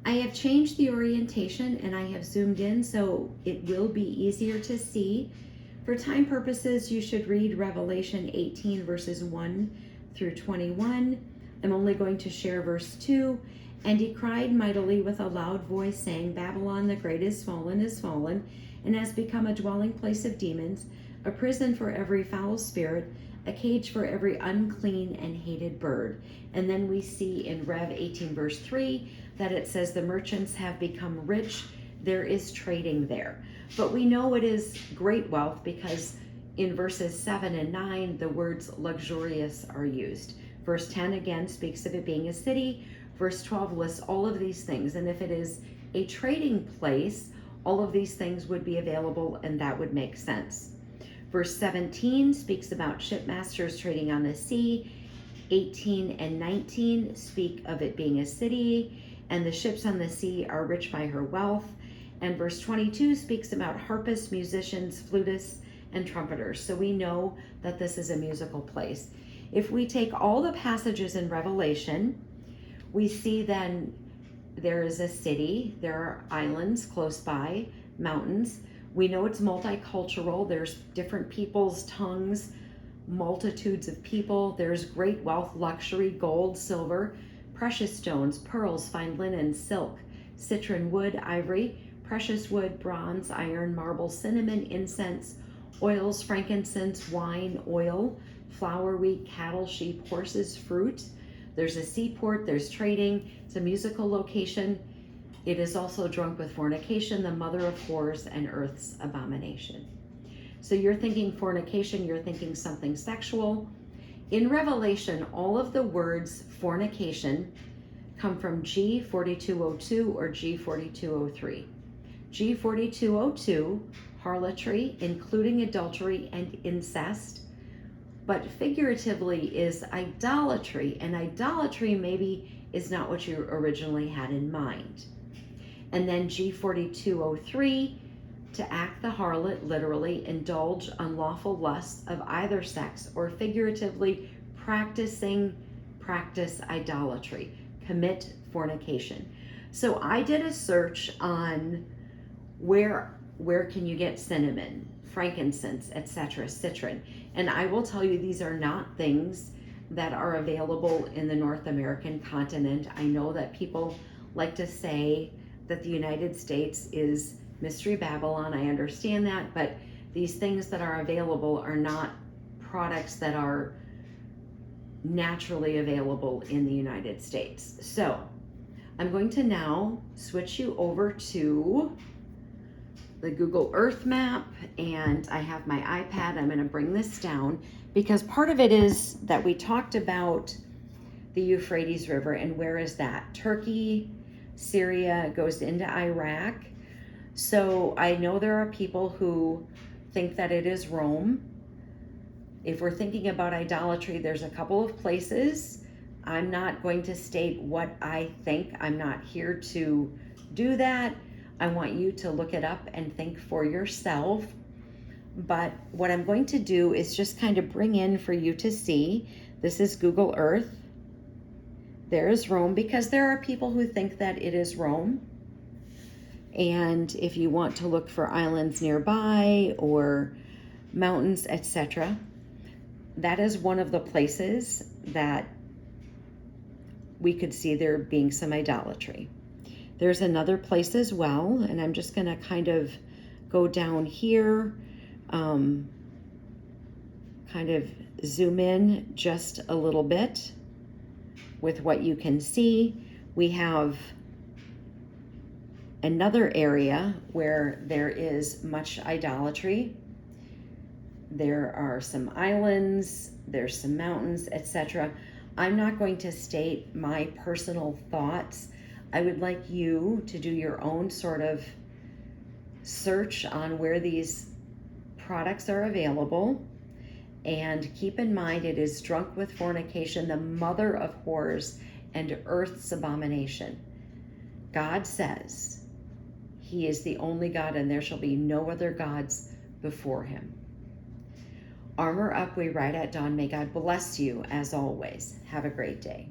I have changed the orientation and I have zoomed in so it will be easier to see. For time purposes, you should read Revelation 18 verses 1 through 21. I'm only going to share verse 2. And he cried mightily with a loud voice, saying, Babylon the great is fallen, and has become a dwelling place of demons, a prison for every foul spirit, a cage for every unclean and hated bird. And then we see in Rev 18 verse 3 that it says the merchants have become rich. There is trading there. But we know it is great wealth because in verses 7 and 9, the words luxurious are used. Verse 10 again speaks of it being a city. Verse 12 lists all of these things. And if it is a trading place, all of these things would be available and that would make sense. Verse 17 speaks about shipmasters trading on the sea. 18 and 19 speak of it being a city, and the ships on the sea are rich by her wealth. And verse 22 speaks about harpists, musicians, flutists, and trumpeters. So we know that this is a musical place. If we take all the passages in Revelation, we see then there is a city, there are islands close by, mountains. We know it's multicultural. There's different peoples, tongues, multitudes of people. There's great wealth, luxury, gold, silver, precious stones, pearls, fine linen, silk, citron wood, ivory, precious wood, bronze, iron, marble, cinnamon, incense, oils, frankincense, wine, oil, flour, wheat, cattle, sheep, horses, fruit. There's a seaport, there's trading, it's a musical location. It is also drunk with fornication, the mother of whores and earth's abomination. So you're thinking fornication, you're thinking something sexual. In Revelation, all of the words fornication come from G4202 or G4203. G4202, harlotry, including adultery and incest, but figuratively is idolatry, and idolatry maybe is not what you originally had in mind. And then G4203, to act the harlot, literally indulge unlawful lusts of either sex, or figuratively practice idolatry, commit fornication. So I did a search on where can you get cinnamon, frankincense, etc., citron. And I will tell you, these are not things that are available in the North American continent. I know that people like to say that the United States is Mystery Babylon. I understand that, but these things that are available are not products that are naturally available in the United States. So I'm going to now switch you over to the Google Earth map, and I have my iPad. I'm going to bring this down because part of it is that we talked about the Euphrates River, and where is that? Turkey, Syria, goes into Iraq. So I know there are people who think that it is Rome. If we're thinking about idolatry, there's a couple of places. I'm not going to state what I think. I'm not here to do that. I want you to look it up and think for yourself. But what I'm going to do is just kind of bring in for you to see. This is Google Earth. There is Rome, because there are people who think that it is Rome. And if you want to look for islands nearby or mountains, etc., that is one of the places that we could see there being some idolatry. There's another place as well, and I'm just going to kind of go down here, kind of zoom in just a little bit with what you can see. We have another area where there is much idolatry. There are some islands, there's some mountains, etc. I'm not going to state my personal thoughts. I would like you to do your own sort of search on where these products are available. And keep in mind, it is drunk with fornication, the mother of whores and earth's abomination. God says he is the only God, and there shall be no other gods before him. Armor up, we ride at dawn. May God bless you as always. Have a great day.